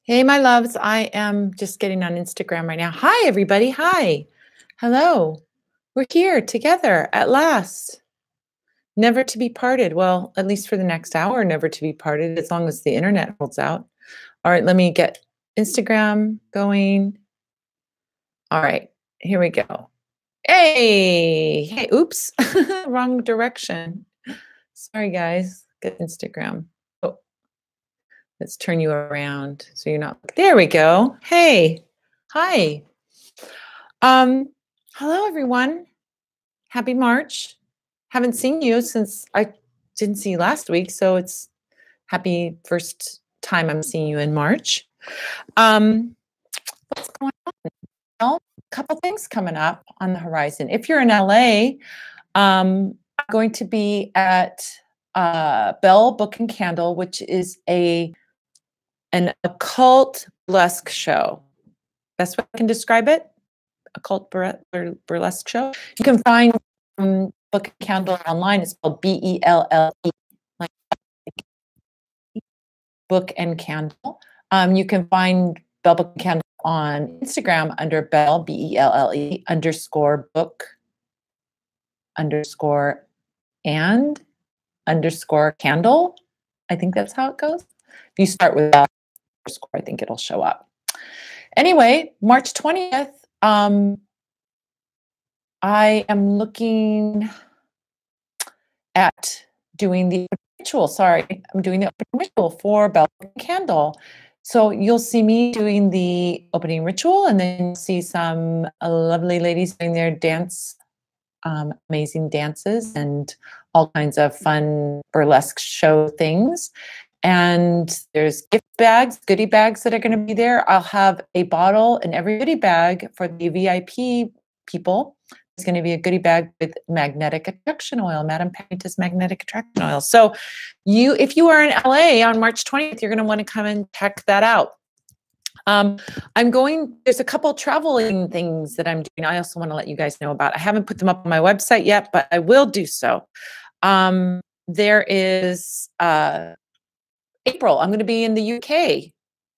Hey, my loves. I am just getting on Instagram right now. Hi, everybody. Hi. Hello. We're here together at last. Never to be parted. Well, at least for the next hour, never to be parted, as long as the internet holds out. All right, let me get Instagram going. All right, here we go. Hey, hey, oops, wrong direction. Sorry, guys. Get Instagram. Oh, let's turn you around so you're not. There we go. Hey, hi. Um, Hello everyone. Happy March. Haven't seen you since I didn't see you last week, so it's happy first time I'm seeing you in March. Um, what's going on? Well, a couple things coming up on the horizon. If you're in LA, I'm going to be at Bell Book and Candle, which is an occult burlesque show. Best way I can describe it. Occult burlesque show. You can find Book and Candle online. It's called BELLE, like Book and Candle. You can find Bell Book and Candle on Instagram under Bell BELLE underscore book underscore and underscore candle. I think that's how it goes. If you start with that underscore, I think it'll show up. Anyway, March 20th. I am looking at doing the ritual. Sorry, I'm doing the opening ritual for Bell and Candle. So you'll see me doing the opening ritual, and then you'll see some lovely ladies doing their dance, amazing dances, and all kinds of fun burlesque show things. And there's gift bags, goodie bags that are going to be there. I'll have a bottle in every goodie bag for the VIP people. It's going to be a goodie bag with magnetic attraction oil, Madame Pamita's magnetic attraction oil. So if you are in LA on March 20th, you're going to want to come and check that out. There's a couple traveling things that I'm doing. I also want to let you guys know about. I haven't put them up on my website yet, but I will do so. There is April. I'm going to be in the UK.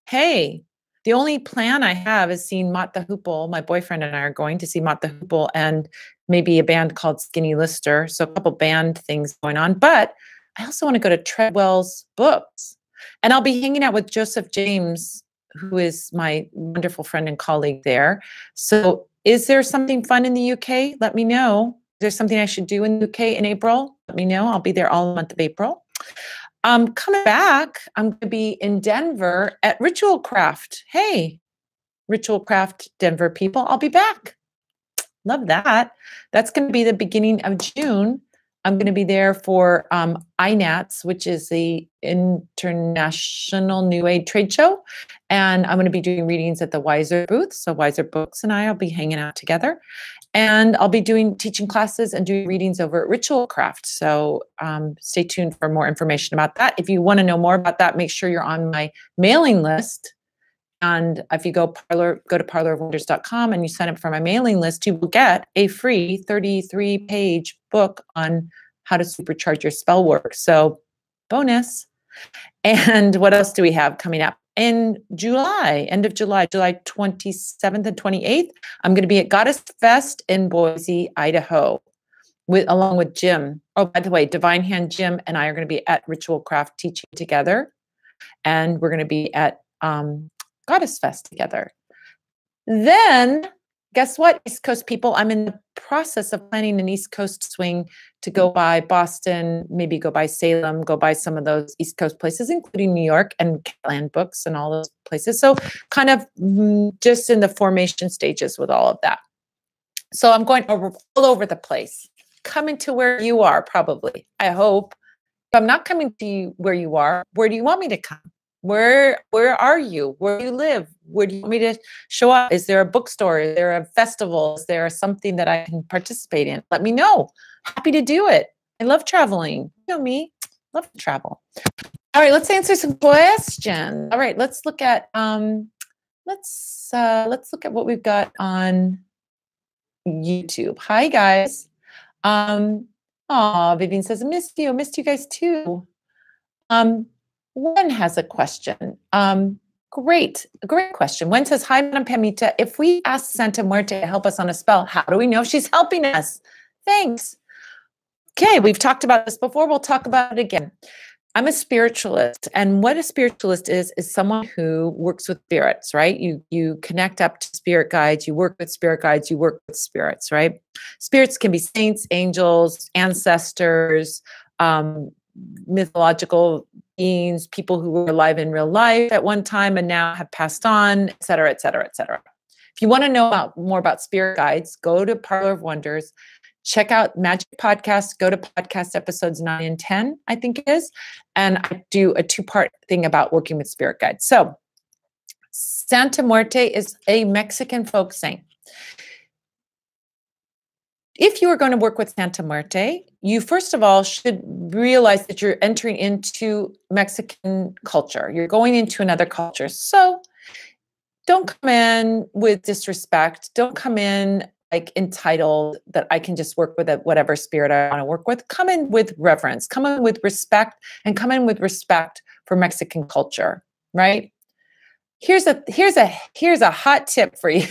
Hey, the only plan I have is seeing Mott the Hoople. My boyfriend and I are going to see Mott the Hoople and maybe a band called Skinny Lister. So a couple band things going on. But I also want to go to Treadwell's Books. And I'll be hanging out with Joseph James, who is my wonderful friend and colleague there. So is there something fun in the UK? Let me know. Is there something I should do in the UK in April? Let me know. I'll be there all the month of April. Coming back, I'm going to be in Denver at Ritual Craft. Hey, Ritual Craft Denver people, I'll be back. Love that. That's going to be the beginning of June. I'm going to be there for INATS, which is the International New Age Trade Show. And I'm going to be doing readings at the Wiser booth. So Wiser Books and I will be hanging out together. And I'll be teaching classes and doing readings over at Ritual Craft. So stay tuned for more information about that. If you want to know more about that, make sure you're on my mailing list. And if you go to parlorofwonders.com and you sign up for my mailing list, you will get a free 33-page book on how to supercharge your spell work. So bonus. And what else do we have coming up? In July, end of July, July 27th and 28th, I'm going to be at Goddess Fest in Boise, Idaho, along with Jim. Oh, by the way, Divine Hand Jim and I are going to be at Ritual Craft teaching together. And we're going to be at Goddess Fest together. Then, guess what, East Coast people? I'm in the process of planning an East Coast swing to go by Boston, maybe go by Salem, go by some of those East Coast places, including New York and Catland Books and all those places. So kind of just in the formation stages with all of that. So I'm going all over the place, coming to where you are probably, I hope. If I'm not coming to you where you are, where do you want me to come? Where are you? Where do you live? Where do you want me to show up? Is there a bookstore? Is there a festival? Is there something that I can participate in? Let me know. Happy to do it. I love traveling. You know me, love to travel. All right, let's answer some questions. All right, let's look at let's look at what we've got on YouTube. Hi guys. Vivian says, I missed you guys too. One has a question. Great. Great question. Wen says, hi, Madam Pamita. If we ask Santa Muerte to help us on a spell, how do we know she's helping us? Thanks. Okay, we've talked about this before. We'll talk about it again. I'm a spiritualist, and what a spiritualist is someone who works with spirits, right? You connect up to spirit guides, you work with spirit guides, you work with spirits, right? Spirits can be saints, angels, ancestors, mythological beings, people who were alive in real life at one time and now have passed on, et cetera, et cetera, et cetera. If you want to know more about spirit guides, go to Parlor of Wonders. Check out Magic Podcast. Go to podcast episodes 9 and 10, I think it is. And I do a 2-part thing about working with spirit guides. So Santa Muerte is a Mexican folk saint. If you are going to work with Santa Muerte, you first of all should realize that you're entering into Mexican culture. You're going into another culture. So don't come in with disrespect. Don't come in like entitled that I can just work with whatever spirit I want to work with. Come in with reverence, come in with respect, and come in with respect for Mexican culture, right? Here's a hot tip for you.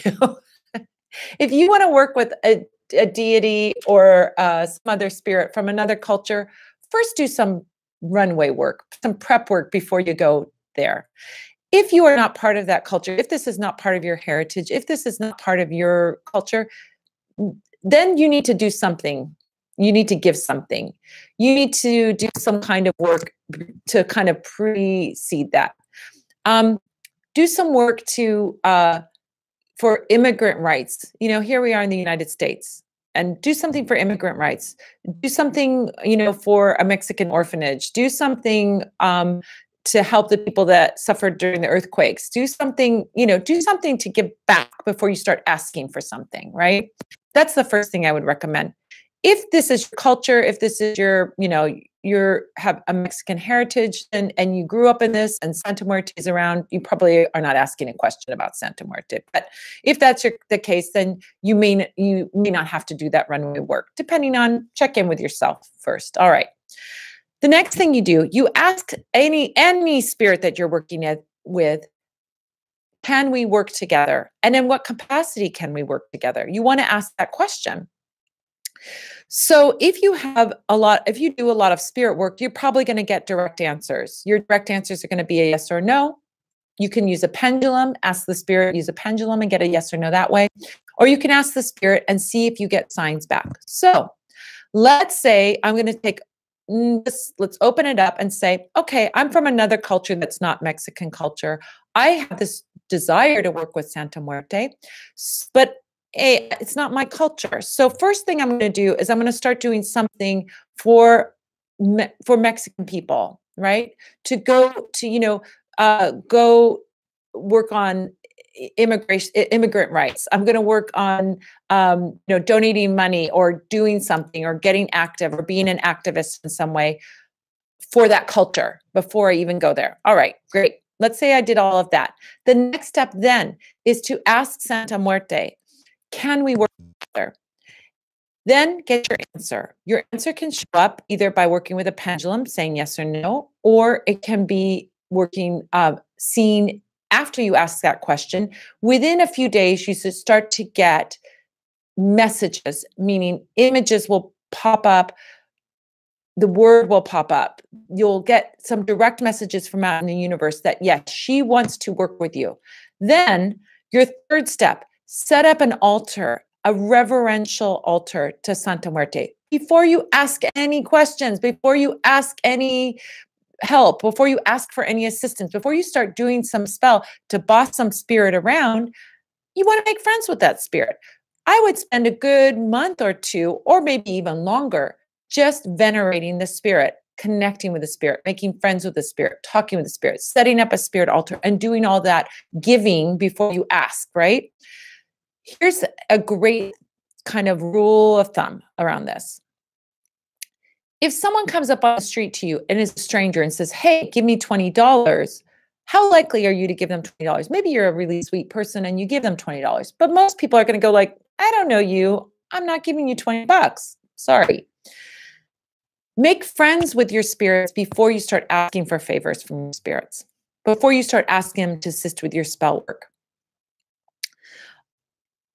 If you want to work with a deity or some other spirit from another culture, first do some runway work, some prep work before you go there. If you are not part of that culture, if this is not part of your heritage, if this is not part of your culture, then you need to do something. You need to give something. You need to do some kind of work to kind of precede that. Do some work for immigrant rights. You know, here we are in the United States, and do something for immigrant rights. Do something, for a Mexican orphanage. Do something to help the people that suffered during the earthquakes. Do something to give back before you start asking for something, right? That's the first thing I would recommend. If this is your culture, if this is your, you have a Mexican heritage and you grew up in this and Santa Muerte is around, you probably are not asking a question about Santa Muerte. But if that's the case, then you may not have to do that runway work, depending on, check in with yourself first. All right. The next thing you do, you ask any spirit that you're working with, can we work together? And in what capacity can we work together? You want to ask that question. So if you do a lot of spirit work, you're probably going to get direct answers. Your direct answers are going to be a yes or no. You can use a pendulum, ask the spirit, use a pendulum and get a yes or no that way. Or you can ask the spirit and see if you get signs back. So let's say I'm going to take let's open it up and say, okay, I'm from another culture that's not Mexican culture. I have this desire to work with Santa Muerte, but it's not my culture. So first thing I'm going to do is I'm going to start doing something for Mexican people, right? To go work on immigrant rights. I'm going to work on, donating money or doing something or getting active or being an activist in some way for that culture before I even go there. All right, great. Let's say I did all of that. The next step then is to ask Santa Muerte, can we work together? Then get your answer. Your answer can show up either by working with a pendulum, saying yes or no, or it can be working, seeing after you ask that question. Within a few days, you should start to get messages, meaning images will pop up, the word will pop up. You'll get some direct messages from out in the universe that, yes, she wants to work with you. Then your third step, set up an altar, a reverential altar to Santa Muerte. Before you ask any questions, before you ask any help, before you ask for any assistance, before you start doing some spell to boss some spirit around, you want to make friends with that spirit. I would spend a good month or 2, or maybe even longer, just venerating the spirit, connecting with the spirit, making friends with the spirit, talking with the spirit, setting up a spirit altar, and doing all that giving before you ask, right? Here's a great kind of rule of thumb around this. If someone comes up on the street to you and is a stranger and says, hey, give me $20, how likely are you to give them $20? Maybe you're a really sweet person and you give them $20, but most people are going to go like, I don't know you. I'm not giving you $20. Sorry. Make friends with your spirits before you start asking for favors from your spirits. before you start asking them to assist with your spell work.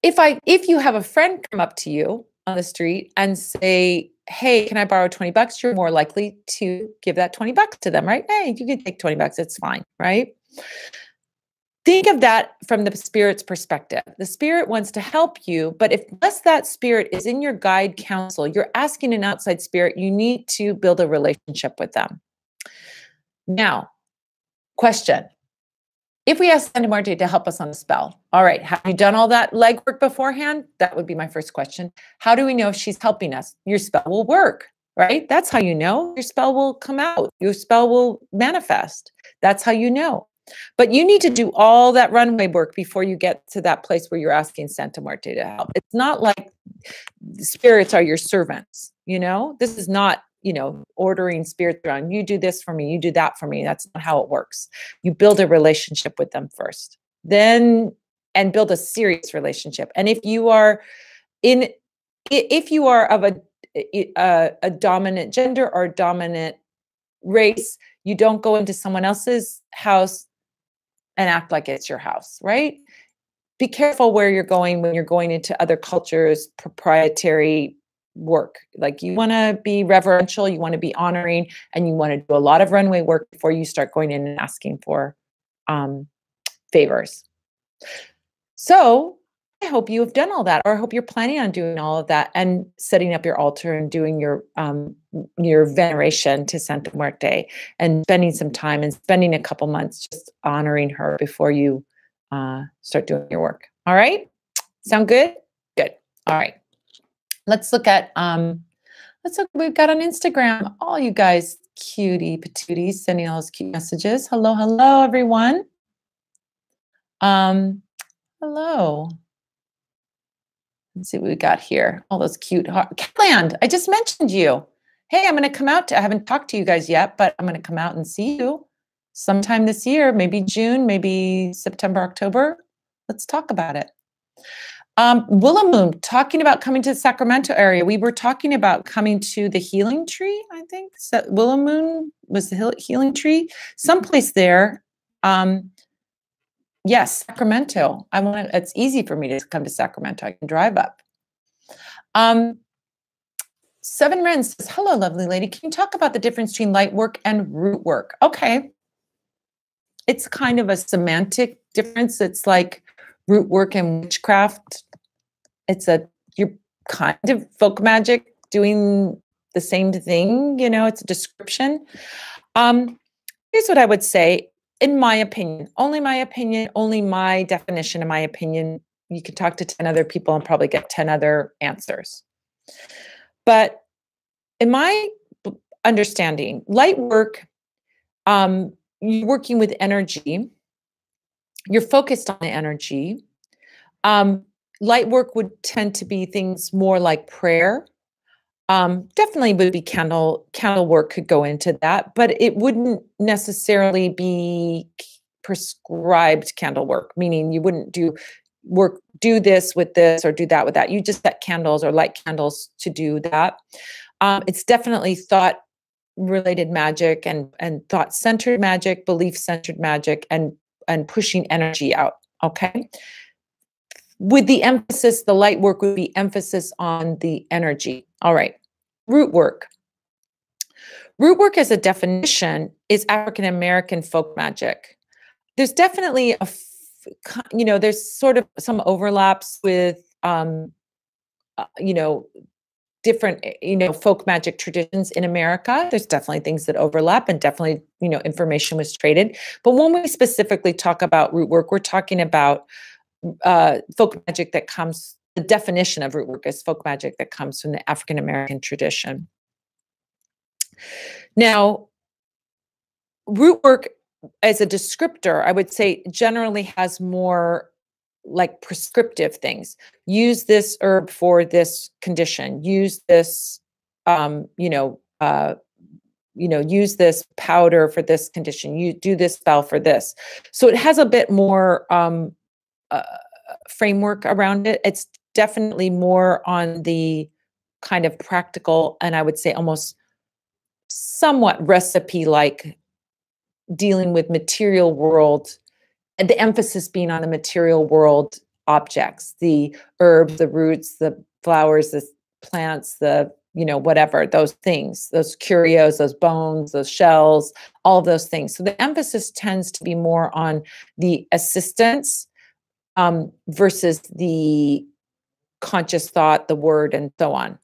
If you have a friend come up to you on the street and say, "Hey, can I borrow $20?" You're more likely to give that $20 to them, right? Hey, you can take $20, it's fine, right? Think of that from the spirit's perspective. The spirit wants to help you, but if unless that spirit is in your guide counsel, you're asking an outside spirit, you need to build a relationship with them. Now, question. If we ask Santa Muerte to help us on a spell, all right, have you done all that legwork beforehand? That would be my first question. How do we know if she's helping us? Your spell will work, right? That's how you know. Your spell will come out. Your spell will manifest. That's how you know. But you need to do all that runway work before you get to that place where you're asking Santa Muerte to help. It's not like spirits are your servants, This is not, ordering spirits around. You do this for me, you do that for me. That's not how it works. You build a relationship with them first, and build a serious relationship. And if you are of a dominant gender or dominant race, you don't go into someone else's house and act like it's your house, right? Be careful where you're going when you're going into other cultures' proprietary work. Like, you want to be reverential, you want to be honoring, and you want to do a lot of runway work before you start going in and asking for favors. So I hope you have done all that, or I hope you're planning on doing all of that and setting up your altar and doing your veneration to Santa Muerte, and spending some time and spending a couple months just honoring her before you start doing your work. All right. Sound good? Good. All right. Let's look at what we've got on Instagram. All you guys cutie patooties sending all those cute messages. Hello, hello, everyone. Hello. Let's see what we got here. All those cute Catland, I just mentioned you. Hey, I'm going to come out. I haven't talked to you guys yet, but I'm going to come out and see you sometime this year, maybe June, maybe September, October. Let's talk about it. Willow talking about coming to the Sacramento area. We were talking about coming to the Healing Tree, I think. So Willow Moon was the Healing Tree. Someplace there. Yes, Sacramento. It's easy for me to come to Sacramento. I can drive up. Seven Ren says, hello, lovely lady. Can you talk about the difference between light work and root work? Okay. It's kind of a semantic difference. It's like root work and witchcraft. You're kind of folk magic doing the same thing. It's a description. Here's what I would say. In my opinion, only my definition, in my opinion. You could talk to 10 other people and probably get 10 other answers. But in my understanding, light work, you're working with energy. You're focused on the energy. Light work would tend to be things more like prayer. Definitely would be candle work could go into that, but it wouldn't necessarily be prescribed candle work, meaning you wouldn't do this with this or do that with that. You just set candles or light candles to do that. It's definitely thought related magic and thought-centered magic, belief-centered magic, and pushing energy out. Okay. With the emphasis, the light work would be emphasis on the energy. All right. Root work. Root work as a definition is African American folk magic. There's definitely there's sort of some overlaps with, different, folk magic traditions in America. There's definitely things that overlap, and definitely, information was traded. But when we specifically talk about root work, we're talking about folk magic that comes, the definition of root work is folk magic that comes from the African American tradition. Now, root work as a descriptor, I would say generally has more like prescriptive things. Use this herb for this condition. Use this, use this powder for this condition. You do this spell for this. So it has a bit more framework around it. It's definitely more on the kind of practical, and I would say almost somewhat recipe-like dealing with material world, and the emphasis being on the material world objects, the herbs, the roots, the flowers, the plants, the, whatever, those things, those curios, those bones, those shells, all of those things. So the emphasis tends to be more on the assistance versus the conscious thought, the word, and so on.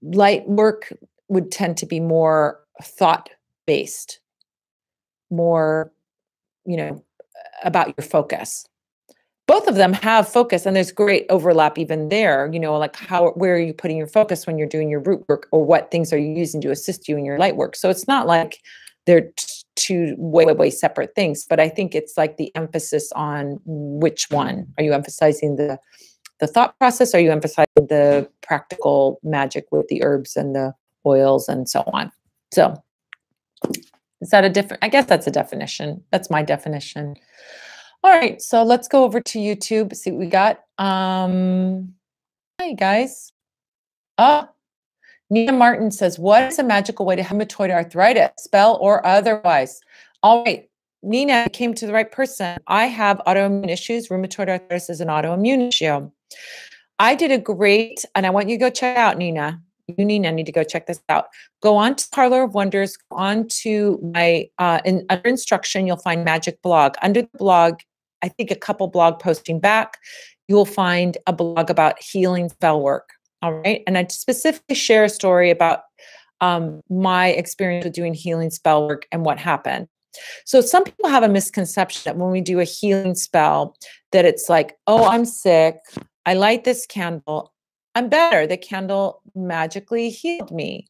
Light work would tend to be more thought based, more, about your focus. Both of them have focus, and there's great overlap even there, like where are you putting your focus when you're doing your root work, or what things are you using to assist you in your light work? So it's not like they're two way separate things, but I think it's like the emphasis on which one. Are you emphasizing the thought process? Are you emphasizing the practical magic with the herbs and the oils and so on? So is that a different, I guess that's a definition. That's my definition. All right, so let's go over to YouTube, see what we got. Hi guys. Nina Martin says, what is a magical way to rheumatoid arthritis, spell or otherwise? All right, Nina, you came to the right person. I have autoimmune issues. Rheumatoid arthritis is an autoimmune issue. I did a great, and I want you to go check out, Nina. You, Nina, need to go check this out. Go on to Parlor of Wonders, go on to my, under instruction, you'll find Magic Blog. Under the blog, I think a couple blog posting back, you will find a blog about healing spell work. All right. And I specifically share a story about my experience with doing healing spell work and what happened. So some people have a misconception that when we do a healing spell, that it's like, oh, I'm sick. I light this candle. I'm better. The candle magically healed me.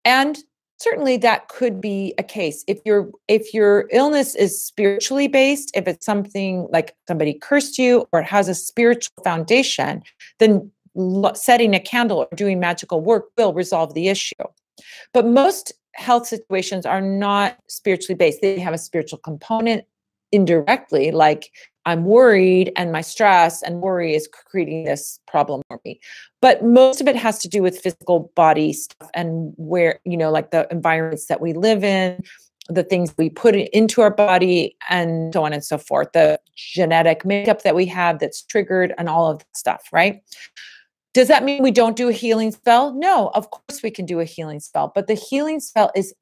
And certainly that could be a case. If your illness is spiritually based, if it's something like somebody cursed you or it has a spiritual foundation, then setting a candle or doing magical work will resolve the issue. But most health situations are not spiritually based. They have a spiritual component indirectly, like I'm worried and my stress and worry is creating this problem for me. But most of it has to do with physical body stuff and where, like the environments that we live in, the things we put into our body and so on and so forth, the genetic makeup that we have that's triggered and all of that stuff, right? Does that mean we don't do a healing spell? No, of course we can do a healing spell, but the healing spell is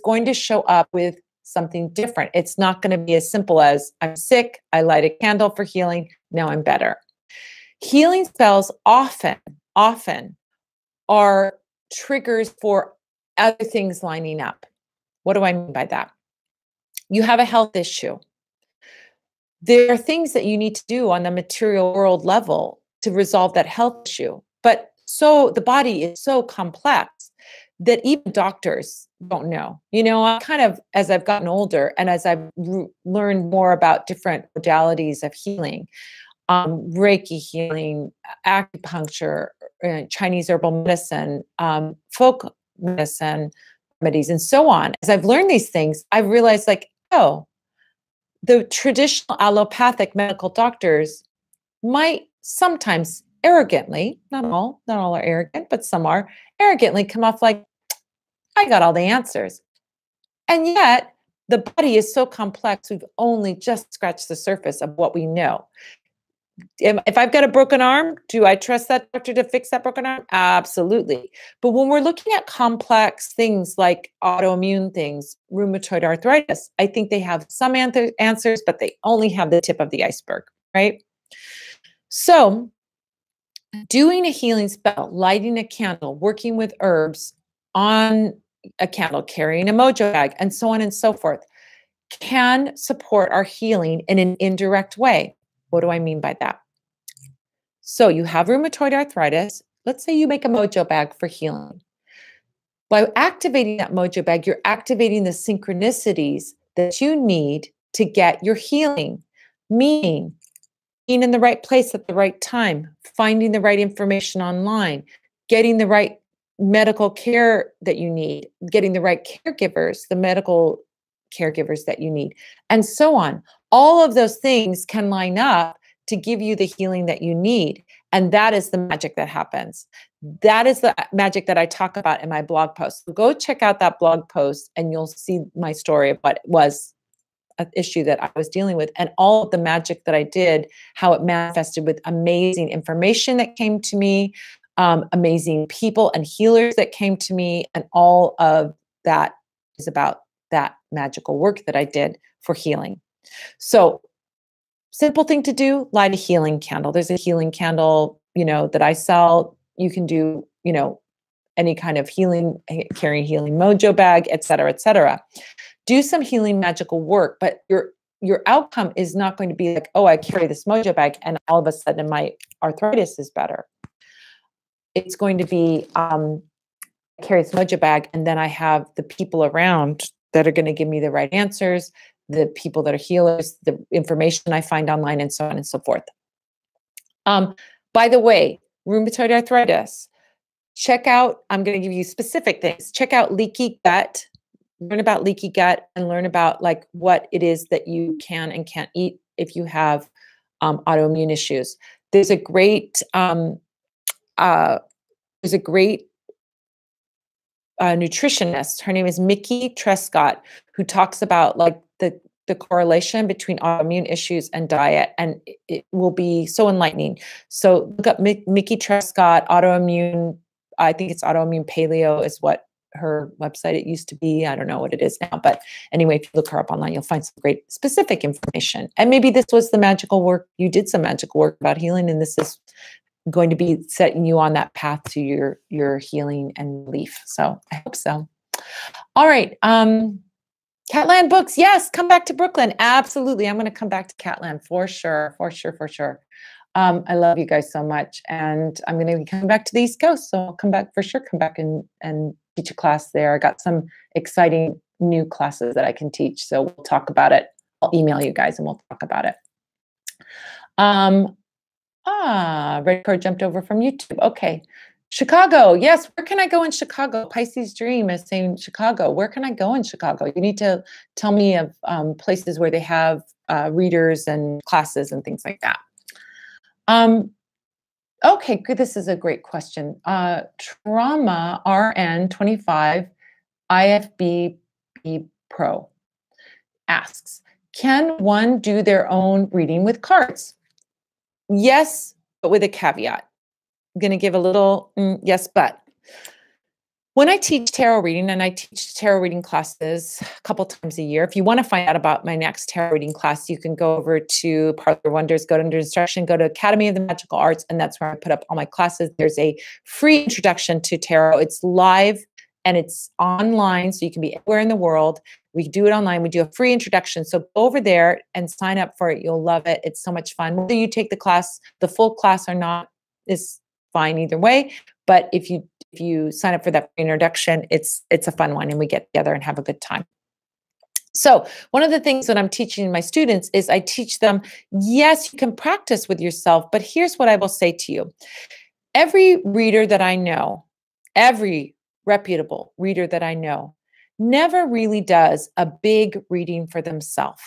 going to show up with something different. It's not going to be as simple as I'm sick, I light a candle for healing, now I'm better. Healing spells often are triggers for other things lining up. What do I mean by that? You have a health issue. There are things that you need to do on the material world level to resolve that health issue. But so the body is so complex that even doctors don't know. I kind of, as I've gotten older and as I've learned more about different modalities of healing, Reiki healing, acupuncture, Chinese herbal medicine, folk medicine, remedies, and so on. As I've learned these things, I've realized the traditional allopathic medical doctors might sometimes arrogantly, not all are arrogant, but some are arrogantly come off like, I got all the answers. And yet the body is so complex, we've only just scratched the surface of what we know. If I've got a broken arm, do I trust that doctor to fix that broken arm? Absolutely. But when we're looking at complex things like autoimmune things, rheumatoid arthritis, I think they have some answers, but they only have the tip of the iceberg, right? So doing a healing spell, lighting a candle, working with herbs on a candle, carrying a mojo bag, and so on and so forth, can support our healing in an indirect way. What do I mean by that? So you have rheumatoid arthritis. Let's say you make a mojo bag for healing. By activating that mojo bag, you're activating the synchronicities that you need to get your healing, meaning being in the right place at the right time, finding the right information online, getting the right medical care that you need, getting the right caregivers, the medical caregivers that you need, and so on. All of those things can line up to give you the healing that you need. And that is the magic that happens. That is the magic that I talk about in my blog post. So go check out that blog post and you'll see my story of what was an issue that I was dealing with and all of the magic that I did, how it manifested with amazing information that came to me, amazing people and healers that came to me. And all of that is about that magical work that I did for healing. So simple thing to do, light a healing candle. There's a healing candle, that I sell. You can do, any kind of healing, carry healing mojo bag, et cetera, et cetera. Do some healing magical work, but your outcome is not going to be like, oh, I carry this mojo bag and all of a sudden my arthritis is better. It's going to be, I carry this mojo bag and then I have the people around that are going to give me the right answers, the people that are healers, the information I find online, and so on and so forth. By the way, rheumatoid arthritis, check out, I'm going to give you specific things. Check out leaky gut, learn about leaky gut, and learn about like what it is that you can and can't eat if you have autoimmune issues. There's a great nutritionist. Her name is Mickey Trescott, who talks about like the correlation between autoimmune issues and diet, and it will be so enlightening. So look up Mickey Trescott, autoimmune. I think it's autoimmune paleo is what her website it used to be. I don't know what it is now, but anyway, if you look her up online, you'll find some great specific information. And maybe this was the magical work. You did some magical work about healing, and this is going to be setting you on that path to your healing and relief. So I hope so. All right. Catland Books. Yes. Come back to Brooklyn. Absolutely. I'm going to come back to Catland for sure. For sure. For sure. I love you guys so much. And I'm going to be coming back to the East Coast. So I'll come back for sure. Come back and teach a class there. I got some exciting new classes that I can teach. So we'll talk about it. I'll email you guys and we'll talk about it. Red card jumped over from YouTube. Okay. Chicago. Yes. Where can I go in Chicago? Pisces Dream is saying Chicago. Where can I go in Chicago? You need to tell me of places where they have readers and classes and things like that. Okay, good. This is a great question. Trauma RN 25 IFBB Pro asks, can one do their own reading with cards? Yes, but with a caveat. I'm going to give a little yes, but. When I teach tarot reading, and I teach tarot reading classes a couple times a year, if you want to find out about my next tarot reading class, you can go over to Parlor Wonders, go to under instruction, go to Academy of the Magical Arts, and that's where I put up all my classes. There's a free introduction to tarot. It's live and it's online, so you can be anywhere in the world. We do it online. We do a free introduction. So go over there and sign up for it. You'll love it. It's so much fun. Whether you take the class, the full class or not, is fine either way. But if you sign up for that introduction, it's a fun one and we get together and have a good time. So one of the things that I'm teaching my students is I teach them, yes, you can practice with yourself, but here's what I will say to you. Every reader that I know, every reputable reader that I know, never really does a big reading for themselves.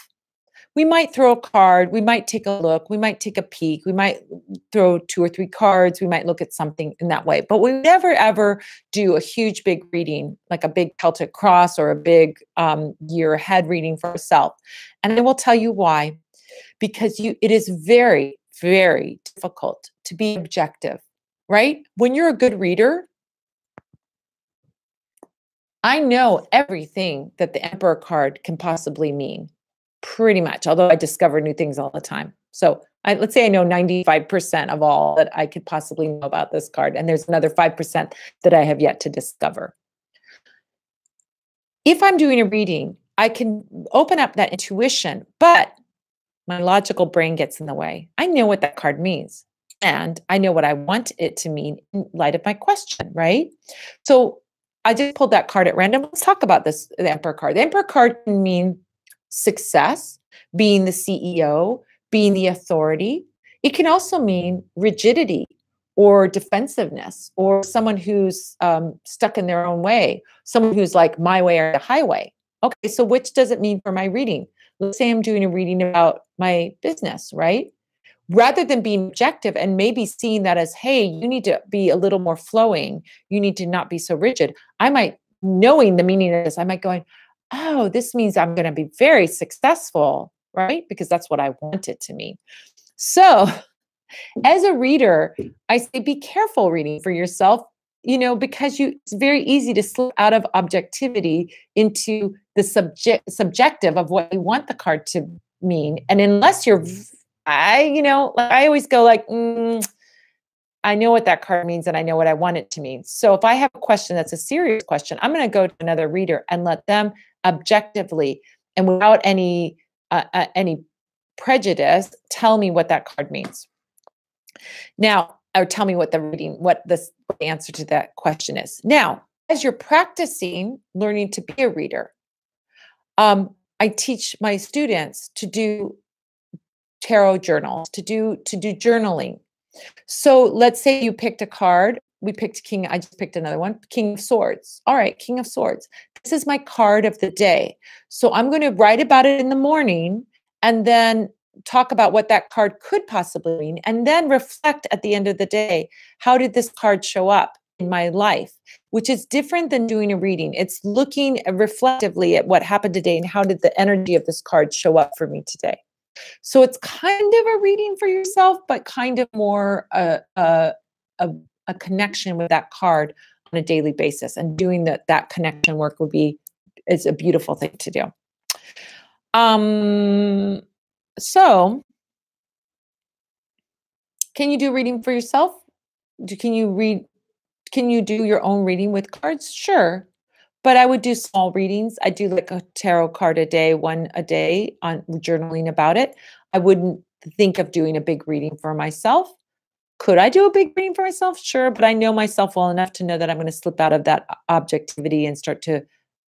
We might throw a card, we might take a look, we might take a peek, we might throw 2 or 3 cards, we might look at something in that way. But we never ever do a huge big reading, like a big Celtic cross or a big year ahead reading for ourselves. And I will tell you why. Because it is very, very difficult to be objective, right? When you're a good reader, I know everything that the Emperor card can possibly mean. Pretty much, although I discover new things all the time. So let's say I know 95% of all that I could possibly know about this card. And there's another 5% that I have yet to discover. If I'm doing a reading, I can open up that intuition, but my logical brain gets in the way. I know what that card means. And I know what I want it to mean in light of my question, right? So I just pulled that card at random. Let's talk about the Emperor card. The Emperor card can mean success, being the CEO, being the authority. It can also mean rigidity or defensiveness or someone who's stuck in their own way, someone who's like my way or the highway. Okay, so which does it mean for my reading? Let's say I'm doing a reading about my business, right? rather than being objective and maybe seeing that as, hey, you need to be a little more flowing. You need to not be so rigid. I might, knowing the meaning of this, I might going, oh, this means I'm going to be very successful, right? Because that's what I want it to mean. So as a reader, I say be careful reading for yourself, because it's very easy to slip out of objectivity into the subjective of what you want the card to mean. And unless I always go like, I know what that card means and I know what I want it to mean. So if I have a question that's a serious question, I'm going to go to another reader and let them objectively and without any prejudice tell me what that card means. Now, or tell me what the answer to that question is. Now, as you're practicing learning to be a reader, I teach my students to do tarot journals, to do journaling. So let's say you picked a card. We picked King. I just picked another one, King of Swords. All right, King of Swords. This is my card of the day. So I'm going to write about it in the morning and then talk about what that card could possibly mean, and then reflect at the end of the day, how did this card show up in my life, which is different than doing a reading. It's looking reflectively at what happened today and how did the energy of this card show up for me today. So it's kind of a reading for yourself, but kind of more a connection with that card on a daily basis, and doing that connection work is a beautiful thing to do. So can you do reading for yourself? Can you do your own reading with cards? Sure. But I would do small readings. I do like a tarot card a day, one a day, on journaling about it. I wouldn't think of doing a big reading for myself. Could I do a big reading for myself? Sure. But I know myself well enough to know that I'm going to slip out of that objectivity and start to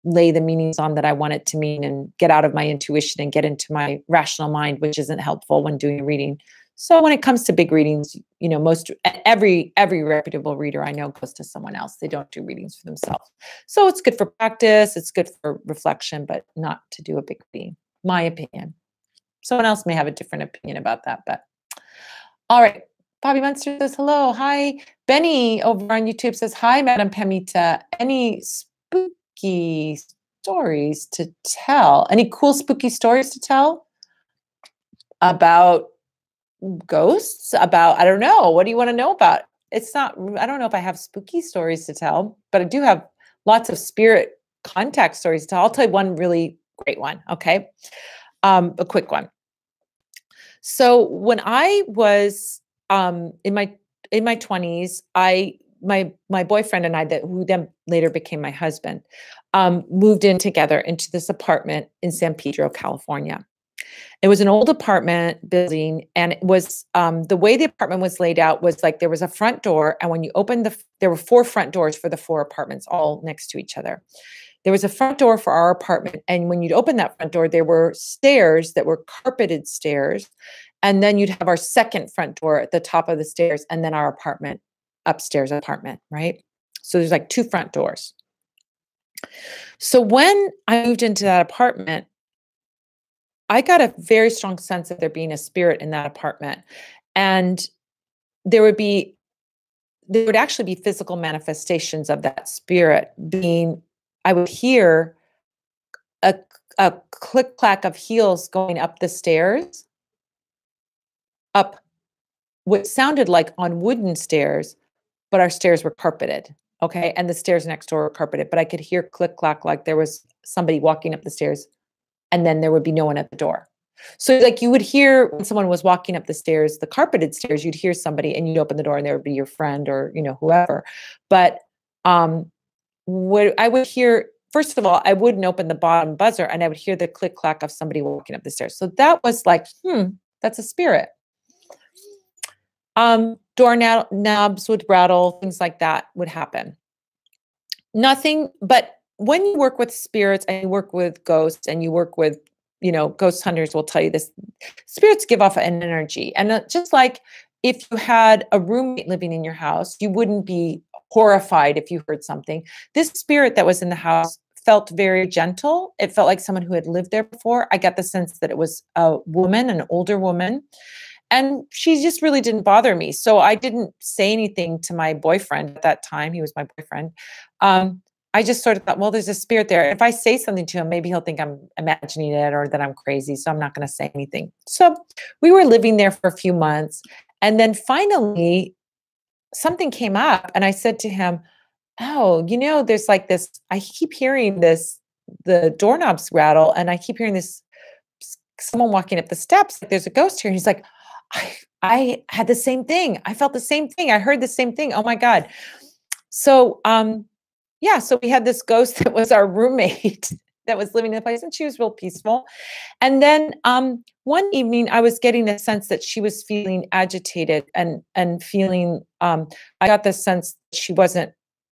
lay the meanings on that I want it to mean, and get out of my intuition and get into my rational mind, which isn't helpful when doing a reading. So when it comes to big readings, every reputable reader I know goes to someone else. They don't do readings for themselves. So it's good for practice. It's good for reflection, but not to do a big reading, my opinion. Someone else may have a different opinion about that, but all right. Bobby Munster says, hello. Hi. Benny over on YouTube says, hi, Madam Pamita. Any spooky stories to tell? Any cool spooky stories to tell about ghosts? About, I don't know. What do you want to know about? I don't know if I have spooky stories to tell, but I do have lots of spirit contact stories to tell. I'll tell you one really great one. Okay. A quick one. So when I was in my 20s, my boyfriend and I, who then later became my husband, moved in together into this apartment in San Pedro, California. It was an old apartment building, and it was the way the apartment was laid out was like there was a front door, and when you opened there were 4 front doors for the 4 apartments, all next to each other. There was a front door for our apartment, and when you'd open that front door, there were stairs that were carpeted stairs, and then you'd have our second front door at the top of the stairs, and then our upstairs apartment, right? So there's like 2 front doors. So when I moved into that apartment, I got a very strong sense of there being a spirit in that apartment. And there would actually be physical manifestations of that spirit being, I would hear a click clack of heels going up the stairs, up what sounded like on wooden stairs, but our stairs were carpeted. Okay. And the stairs next door were carpeted, but I could hear click clack like there was somebody walking up the stairs, and then there would be no one at the door. So like you would hear when someone was walking up the stairs, the carpeted stairs, you'd hear somebody and you'd open the door and there would be your friend or, whoever. But what I would hear, first of all, I wouldn't open the bottom buzzer, and I would hear the click clack of somebody walking up the stairs. So that was like, that's a spirit. Door knobs would rattle, things like that would happen. Nothing, but when you work with spirits and you work with ghosts and you work with, ghost hunters will tell you this, spirits give off an energy. And just like if you had a roommate living in your house, you wouldn't be horrified if you heard something. This spirit that was in the house felt very gentle. It felt like someone who had lived there before. I got the sense that it was a woman, an older woman. And she just really didn't bother me. So I didn't say anything to my boyfriend at that time. He was my boyfriend. I just sort of thought, well, there's a spirit there. If I say something to him, maybe he'll think I'm imagining it or that I'm crazy. So I'm not going to say anything. So we were living there for a few months. And then finally, something came up. And I said to him, oh, there's like this, I keep hearing this, the doorknobs rattle. And I keep hearing this, someone walking up the steps. Like, there's a ghost here. And he's like, I had the same thing. I felt the same thing. I heard the same thing. Oh my God. So, yeah, so we had this ghost that was our roommate that was living in the place, and she was real peaceful. And then one evening I was getting a sense that she was feeling agitated and feeling, I got the sense that she wasn't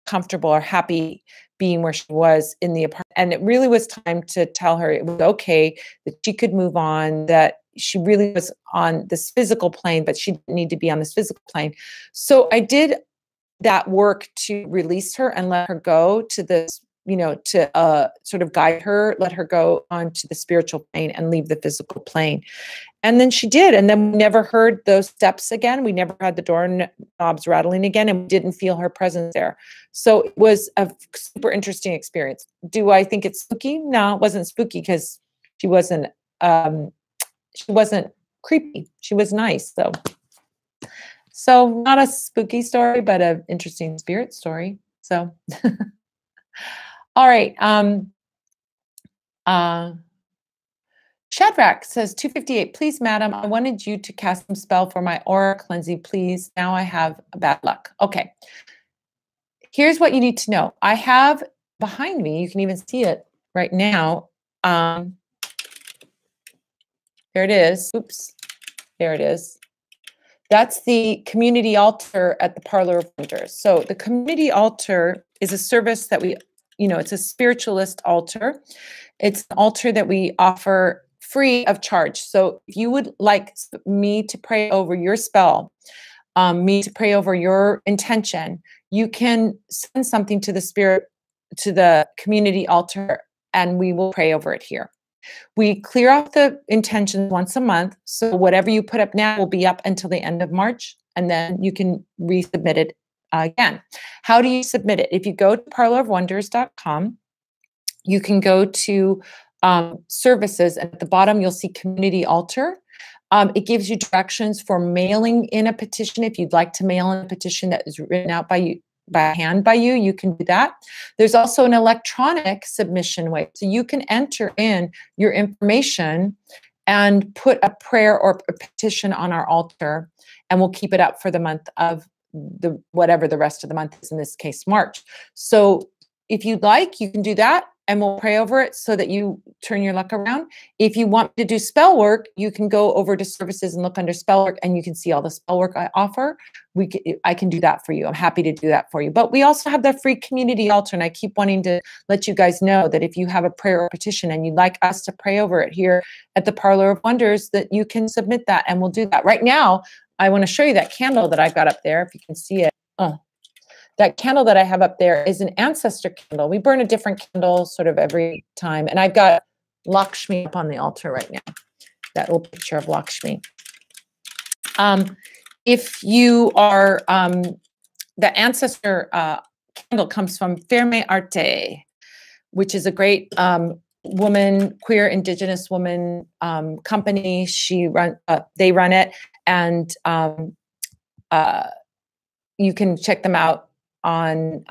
comfortable or happy being where she was in the apartment. And it really was time to tell her it was okay, that she could move on, that she really was on this physical plane, but she didn't need to be on this physical plane. So I did that work to release her and let her go to this, to sort of guide her, let her go onto the spiritual plane and leave the physical plane. And then she did. And then we never heard those steps again. We never had the doorknobs rattling again, and we didn't feel her presence there. So it was a super interesting experience. Do I think it's spooky? No, it wasn't spooky because she wasn't creepy. She was nice. So not a spooky story, but an interesting spirit story. So, all right. Shadrach says 258, please, madam, I wanted you to cast some spell for my aura cleansing, please. Now I have bad luck. Okay. Here's what you need to know. I have behind me, you can even see it right now. There it is. Oops. There it is. That's the community altar at the Parlor of Wonders. So the community altar is a service that it's a spiritualist altar. It's an altar that we offer free of charge. So if you would like me to pray over your spell, me to pray over your intention, you can send something to the spirit, to the community altar, and we will pray over it here. We clear off the intentions once a month. So whatever you put up now will be up until the end of March, and then you can resubmit it again. How do you submit it? If you go to parlorofwonders.com, you can go to services, and at the bottom you'll see community altar. It gives you directions for mailing in a petition. If you'd like to mail in a petition that is written out by hand by you, you can do that. There's also an electronic submission way. So you can enter in your information and put a prayer or a petition on our altar, and we'll keep it up for the month of whatever the rest of the month is, in this case, March. So if you'd like, you can do that, and we'll pray over it so that you turn your luck around. If you want to do spell work, you can go over to services and look under spell work, and you can see all the spell work I offer. I can do that for you. I'm happy to do that for you. But we also have the free community altar, and I keep wanting to let you guys know that if you have a prayer or petition and you'd like us to pray over it here at the Parlor of Wonders, that you can submit that, and we'll do that. Right now, I want to show you that candle that I've got up there, if you can see it. That candle that I have up there is an ancestor candle. We burn a different candle sort of every time. And I've got Lakshmi up on the altar right now. That little picture of Lakshmi. If you are, the ancestor candle comes from Ferme Arte, which is a great woman, queer indigenous woman company. They run it, and you can check them out on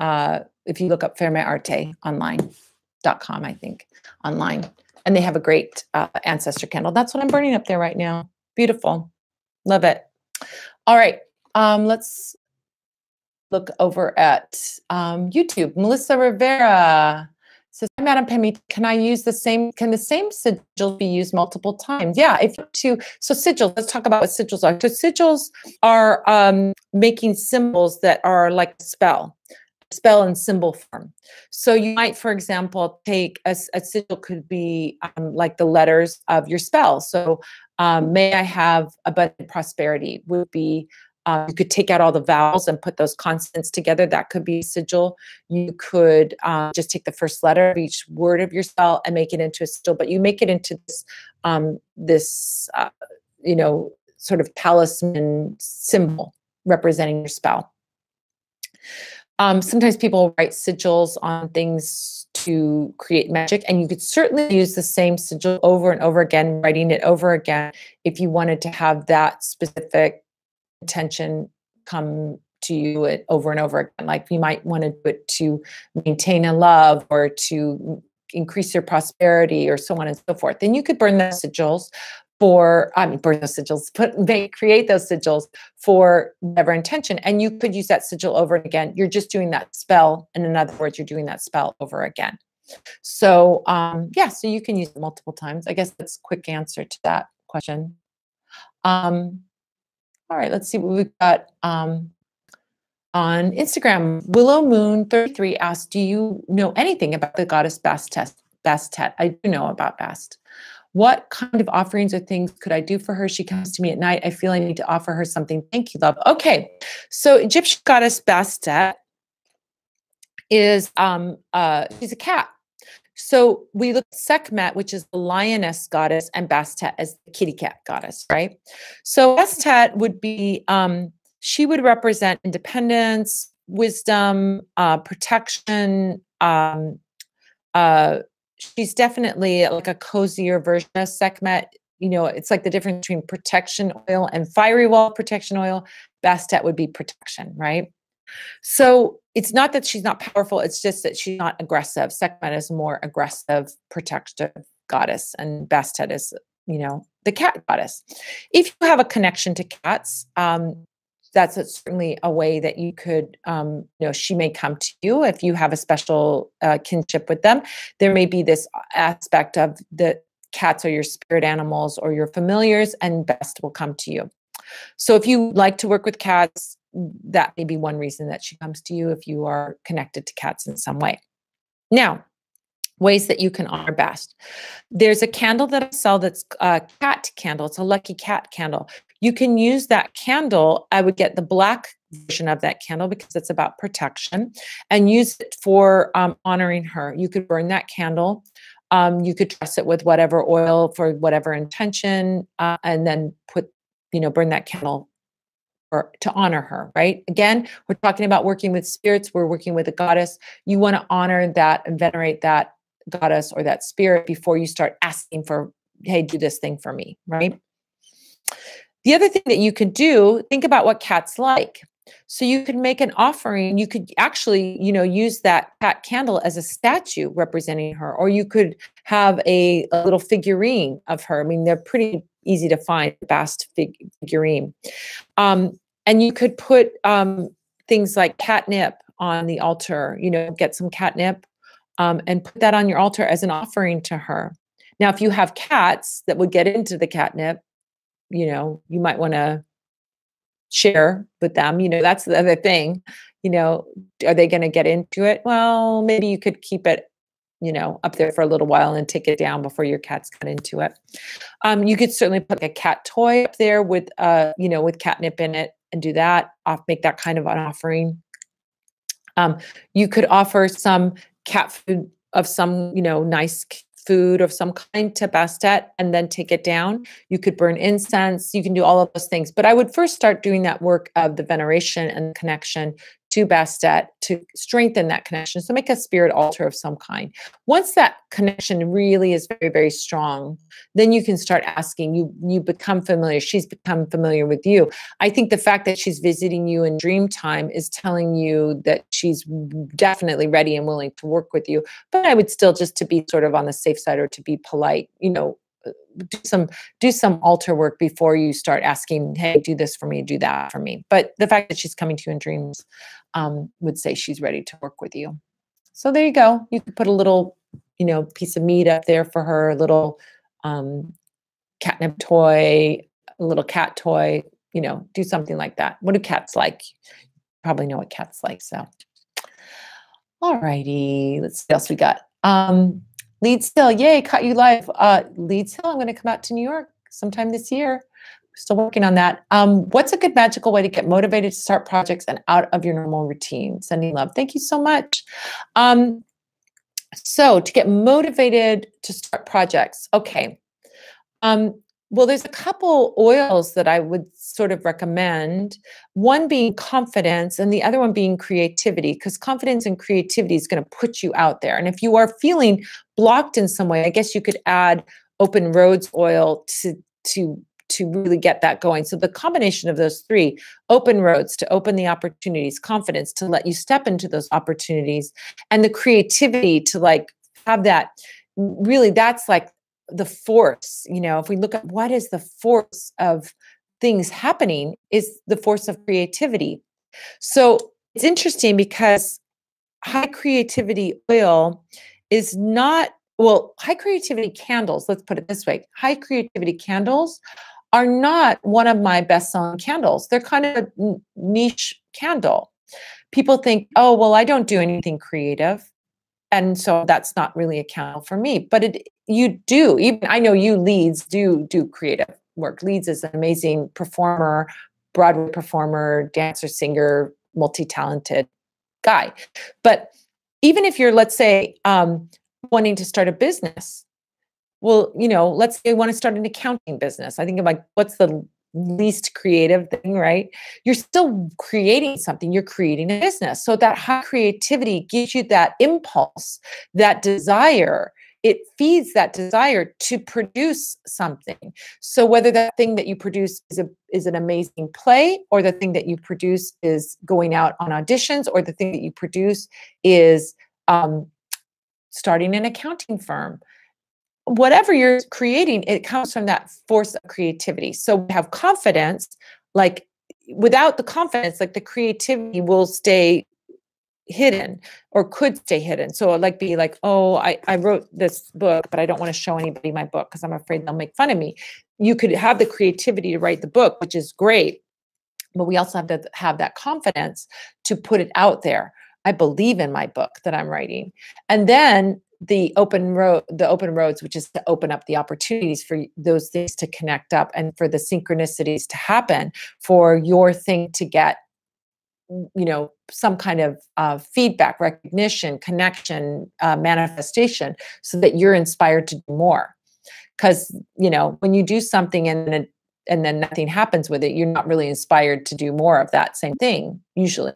if you look up fermearte.com, I think, online. And they have a great ancestor candle. That's what I'm burning up there right now. Beautiful. Love it. All right. Let's look over at YouTube. Melissa Rivera says, hi, Madam Pamita, can the same sigils be used multiple times? Yeah, so sigils, let's talk about what sigils are. So sigils are making symbols that are like a spell and symbol form. So you might, for example, take a sigil could be like the letters of your spell. So may I have abundant prosperity would be, you could take out all the vowels and put those consonants together. That could be a sigil. You could just take the first letter of each word of your spell and make it into a sigil, but you make it into this, sort of talisman symbol representing your spell. Sometimes people write sigils on things to create magic, and you could certainly use the same sigil over and over again, writing it over again, if you wanted to have that specific intention come to you over and over again. Like you might want to do it to maintain a love or to increase your prosperity or so on and so forth. Then you could burn those sigils create those sigils for whatever intention. And you could use that sigil over and again. You're just doing that spell. And in other words, you're doing that spell over again. So, yeah, so you can use it multiple times. I guess that's a quick answer to that question. All right, let's see what we've got on Instagram. Willow Moon 33 asks, do you know anything about the goddess Bastet? I do know about Bast. What kind of offerings or things could I do for her? She comes to me at night. I feel I need to offer her something. Thank you, love. Okay, so Egyptian goddess Bastet is she's a cat. So we look at Sekhmet, which is the lioness goddess, and Bastet as the kitty cat goddess, right? So Bastet would be, she would represent independence, wisdom, protection. She's definitely like a cozier version of Sekhmet. You know, it's like the difference between protection oil and fiery wall protection oil. Bastet would be protection, right? So it's not that she's not powerful. It's just that she's not aggressive. Sekhmet is a more aggressive, protective goddess, and Bastet is, you know, the cat goddess. If you have a connection to cats, that's certainly a way that you could, you know, she may come to you if you have a special kinship with them. There may be this aspect of the cats are your spirit animals or your familiars, and Bast will come to you. So if you like to work with cats, that may be one reason that she comes to you, if you are connected to cats in some way. Now, ways that you can honor Bast. There's a candle that I sell that's a cat candle. It's a lucky cat candle. You can use that candle. I would get the black version of that candle because it's about protection, and use it for honoring her. You could burn that candle. You could dress it with whatever oil for whatever intention, and then burn that candle or to honor her, right? Again, we're talking about working with spirits. We're working with a goddess. You want to honor that and venerate that goddess or that spirit before you start asking for, hey, do this thing for me, right? The other thing that you could do, think about what cats like. So you could make an offering. You could actually, use that cat candle as a statue representing her, or you could have a little figurine of her. I mean, they're pretty easy to find, Bast figurine. And you could put things like catnip on the altar, get some catnip and put that on your altar as an offering to her. Now, if you have cats that would get into the catnip, you might want to share with them. That's the other thing. Are they going to get into it? Well, maybe you could keep it, up there for a little while and take it down before your cats got into it. You could certainly put a cat toy up there with, with catnip in it and do that. Make that kind of an offering. You could offer some cat food of some, nice food of some kind to Bastet and then take it down. You could burn incense. You can do all of those things. But I would first start doing that work of the veneration and the connection to Bastet to strengthen that connection. So make a spirit altar of some kind. Once that connection really is very, very strong, then you can start asking, you become familiar. She's become familiar with you. I think the fact that she's visiting you in dream time is telling you that she's definitely ready and willing to work with you. But I would still, just to be sort of on the safe side or to be polite, do some altar work before you start asking, hey, do this for me, do that for me. But the fact that she's coming to you in dreams would say she's ready to work with you. So there you go. You could put a little, piece of meat up there for her, a little catnip toy, a little cat toy, do something like that. What do cats like? You probably know what cats like. So, all righty, let's see what else we got. Leeds Hill, yay, caught you live. Leeds Hill, I'm going to come out to New York sometime this year. Still working on that. What's a good magical way to get motivated to start projects and out of your normal routine? Sending love. Thank you so much. So to get motivated to start projects, okay. Well, there's a couple oils that I would sort of recommend. One being confidence, and the other one being creativity, because confidence and creativity is going to put you out there. And if you are feeling blocked in some way, I guess you could add open roads oil to to really get that going. So the combination of those three: open roads to open the opportunities, confidence to let you step into those opportunities, and the creativity to like have that, really, that's like the force. If we look at what is the force of things happening, is the force of creativity. So it's interesting because high creativity oil is not, well, high creativity candles, let's put it this way, high creativity candles are not one of my best selling candles. They're kind of a niche candle. People think, oh, well, I don't do anything creative, and so that's not really a candle for me. But you do. Even I know you leads do creative work. Leads is an amazing performer, Broadway performer, dancer, singer, multi-talented guy. But even if you're, let's say, wanting to start a business, well, let's say you want to start an accounting business. I think of like, what's the least creative thing, right? You're still creating something. You're creating a business. So that high creativity gives you that impulse, that desire. It feeds that desire to produce something. So whether that thing that you produce is an amazing play, or the thing that you produce is going out on auditions, or the thing that you produce is starting an accounting firm, whatever you're creating, it comes from that force of creativity. So we have confidence, like without the confidence, like the creativity will stay hidden, or could stay hidden. So it like be like, oh, I wrote this book, but I don't want to show anybody my book because I'm afraid they'll make fun of me. You could have the creativity to write the book, which is great, but we also have to have that confidence to put it out there. I believe in my book that I'm writing. And then the open roads, which is to open up the opportunities for those things to connect up, and for the synchronicities to happen, for your thing to get, some kind of feedback, recognition, connection, manifestation, so that you're inspired to do more. Because, when you do something and then nothing happens with it, you're not really inspired to do more of that same thing. Usually,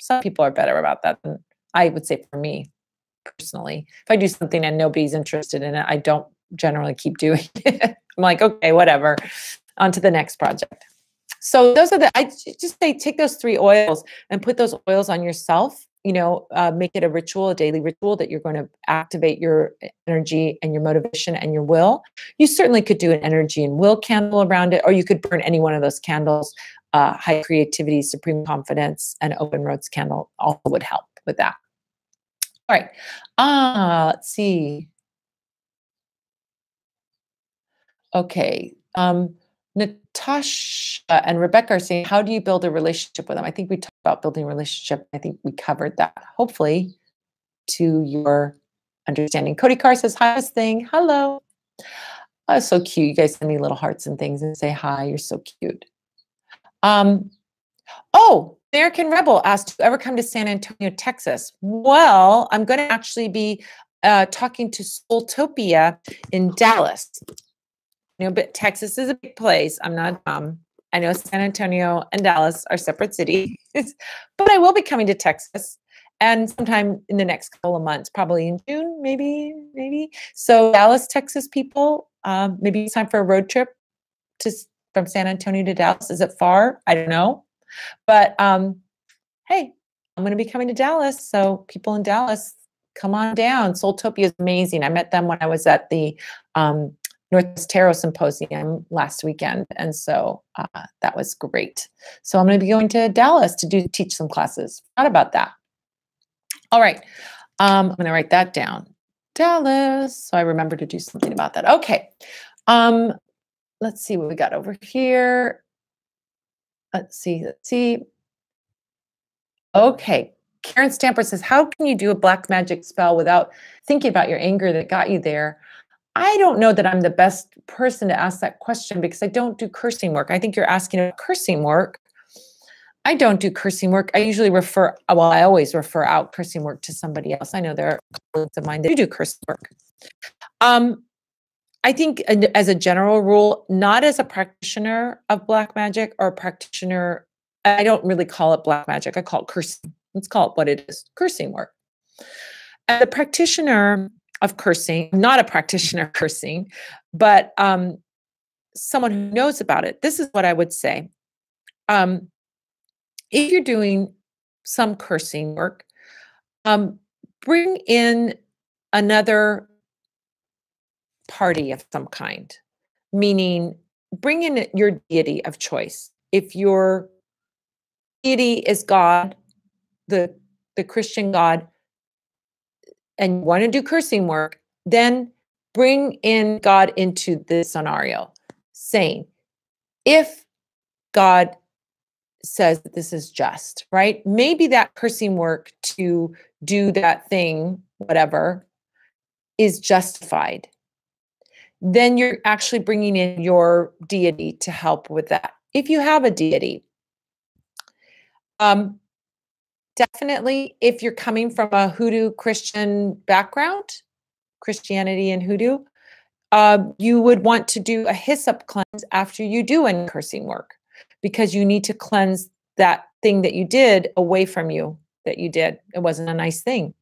some people are better about that than I would say for me personally. If I do something and nobody's interested in it, I don't generally keep doing it. I'm like, okay, whatever, on to the next project. So I just say, take those three oils and put those oils on yourself. Make it a ritual, a daily ritual, that you're going to activate your energy and your motivation and your will. You certainly could do an energy and will candle around it, or you could burn any one of those candles. High creativity, supreme confidence, and open roads candle also would help with that. All right. Let's see. Okay. Natasha and Rebecca are saying, how do you build a relationship with them? I think we talked about building a relationship. I think we covered that, hopefully, to your understanding. Cody Carr says, hi, this thing. Hello. Oh, so cute. You guys send me little hearts and things and say hi. You're so cute. Oh, American Rebel asked, to ever come to San Antonio, Texas? Well, I'm going to actually be talking to Soultopia in Dallas. But Texas is a big place. I'm not dumb. I know San Antonio and Dallas are separate cities, but I will be coming to Texas, and sometime in the next couple of months, probably in June, maybe. So Dallas, Texas people, maybe it's time for a road trip from San Antonio to Dallas. Is it far? I don't know. But hey, I'm going to be coming to Dallas. So people in Dallas, come on down. Soultopia is amazing. I met them when I was at the Northwest Tarot Symposium last weekend. And so that was great. So I'm going to be going to Dallas to teach some classes. Not about that. All right. I'm going to write that down. Dallas. So I remember to do something about that. Okay. Let's see what we got over here. Let's see. Okay. Karen Stamper says, how can you do a black magic spell without thinking about your anger that got you there? I don't know that I'm the best person to ask that question, because I don't do cursing work. I think you're asking about cursing work. I don't do cursing work. I usually I always refer out cursing work to somebody else. I know there are colleagues of mine that do cursing work. I think as a general rule, not as a practitioner of black magic or a practitioner, I don't really call it black magic. I call it cursing. Let's call it what it is, cursing work. As a practitioner of cursing, not a practitioner of cursing, but someone who knows about it, this is what I would say. Um, if you're doing some cursing work, bring in another party of some kind, meaning bring in your deity of choice. If your deity is God, the Christian God, and you want to do cursing work, then bring in God into this scenario, saying, if God says that this is just, right? Maybe that cursing work to do that thing, whatever, is justified. Then you're actually bringing in your deity to help with that. If you have a deity, definitely if you're coming from a hoodoo Christian background, Christianity and hoodoo, you would want to do a hyssop cleanse after you do any cursing work, because you need to cleanse that thing that you did away from you, that you did. It wasn't a nice thing.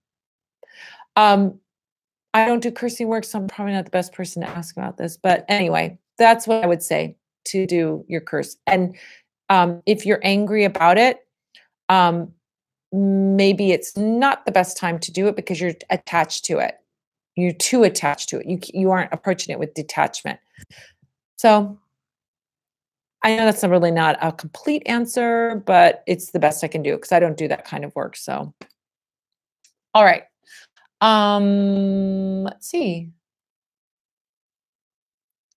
I don't do cursing work, so I'm probably not the best person to ask about this. But anyway, that's what I would say to do your curse. And if you're angry about it, maybe it's not the best time to do it because you're attached to it. You're too attached to it. You aren't approaching it with detachment. So I know that's really not a complete answer, but it's the best I can do because I don't do that kind of work. So, all right. Let's see.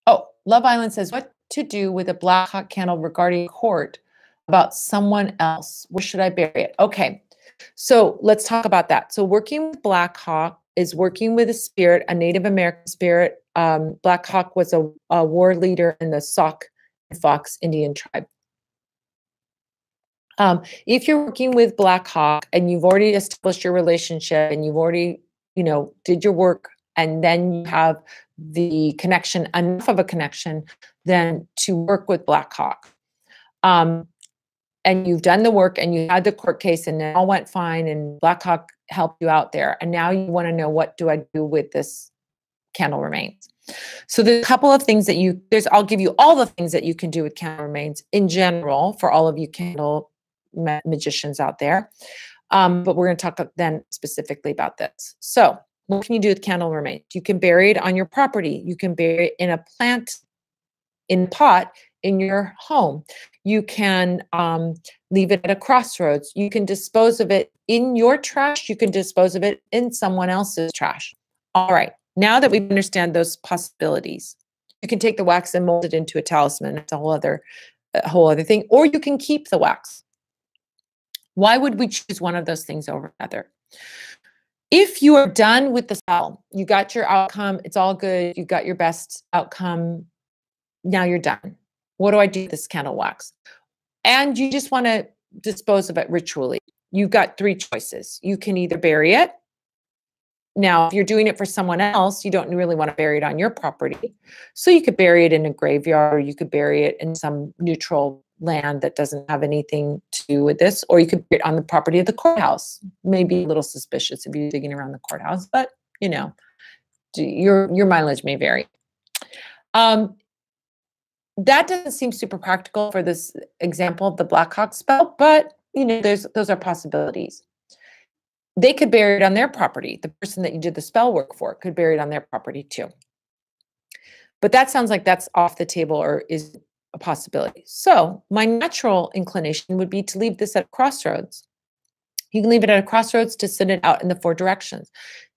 Oh, Love Island says, what to do with a black hot candle regarding court about someone else? Where should I bury it? Okay. So let's talk about that. So working with Black Hawk is working with a spirit, a Native American spirit. Black Hawk was a war leader in the Sauk and Fox Indian tribe. If you're working with Black Hawk and you've already established your relationship and you've already, did your work, and then you have the connection, enough of a connection, then to work with Black Hawk. And you've done the work and you had the court case and it all went fine and Black Hawk helped you out there. And now you want to know, what do I do with this candle remains? So there's a couple of things that I'll give you all the things that you can do with candle remains in general for all of you candle magicians out there. But we're going to talk then specifically about this. So what can you do with candle remains? You can bury it on your property. You can bury it in a plant, in a pot in your home. You can leave it at a crossroads. You can dispose of it in your trash. You can dispose of it in someone else's trash. All right. Now that we understand those possibilities, you can take the wax and mold it into a talisman. That's a whole other thing. Or you can keep the wax. Why would we choose one of those things over another? If you are done with the spell, you got your outcome, it's all good, you got your best outcome, now you're done. What do I do with this candle wax? And you just want to dispose of it ritually. You've got three choices. You can either bury it. Now, if you're doing it for someone else, you don't really want to bury it on your property. So you could bury it in a graveyard, or you could bury it in some neutral land that doesn't have anything to do with this, or you could bury it on the property of the courthouse. Maybe a little suspicious if you're digging around the courthouse, but your mileage may vary. That doesn't seem super practical for this example of the Black Hawk spell, but those are possibilities. They could bury it on their property. The person that you did the spell work for could bury it on their property too. But that sounds like that's off the table or is a possibility. So my natural inclination would be to leave this at a crossroads. You can leave it at a crossroads to send it out in the four directions.